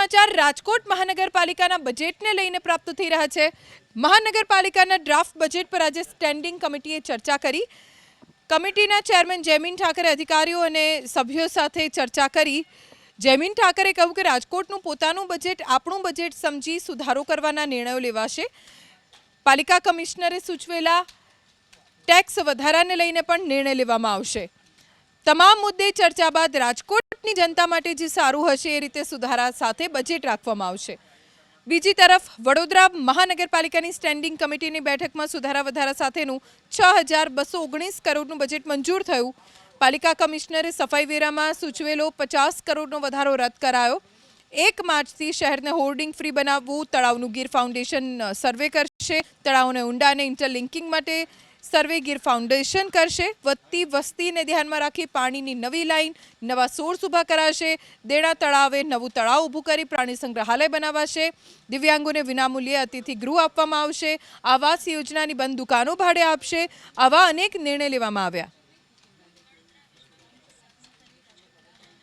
સમાચાર રાજકોટ મહાનગરપાલિકાના બજેટને લઈને પ્રાપ્ત થઈ રહ્યા છે। મહાનગરપાલિકાના ડ્રાફ્ટ બજેટ પર આજે સ્ટેન્ડિંગ કમિટીએ ચર્ચા કરી। કમિટીના ચેરમેન જયમીન ઠાકરે અધિકારીઓ અને સભ્યો સાથે ચર્ચા કરી। જયમીન ઠાકરે કહ્યું કે રાજકોટનું પોતાનું બજેટ આપણું બજેટ સમજી સુધારો કરવાના નિર્ણયો લેવાશે। પાલિકા કમિશનરે સૂચવેલા ટેક્સ વધારાને લઈને પણ નિર્ણય લેવામાં આવશે। તમામ મુદ્દે ચર્ચા બાદ રાજકોટની જનતા માટે જે સારું હશે એ રીતે સુધારા સાથે બજેટ રાખવામાં આવશે। બીજી તરફ વડોદરા મહાનગરપાલિકાની સ્ટેન્ડિંગ કમિટીની બેઠકમાં સુધારા વધારા સાથેનું 6219 કરોડનું બજેટ મંજૂર થયું। પાલિકા કમિશનરે સફાઈ વેરામાં સૂચવેલો 50 કરોડનો વધારો રદ કરાયો। 1 માર્ચથી શહેરને હોર્ડિંગ ફ્રી બનાવવું। તળાવનું ગીર ફાઉન્ડેશન સર્વે કરશે। તળાવને ઊંડા અને ઇન્ટરલિંકિંગ માટે સર્વે ગીર ફાઉન્ડેશન કરશે। વધતી વસ્તીને ધ્યાનમાં રાખી પાણીની નવી લાઇન, નવા સોર્સ ઊભા કરાશે। દેણા તળાવે નવું તળાવ ઊભું કરી પ્રાણી સંગ્રહાલય બનાવાશે। દિવ્યાંગોને વિનામૂલ્યે અતિથિ ગૃહ આપવામાં આવશે। આવાસ યોજનાની બંધ દુકાનો ભાડે આપશે। આવા અનેક નિર્ણય લેવામાં આવ્યા।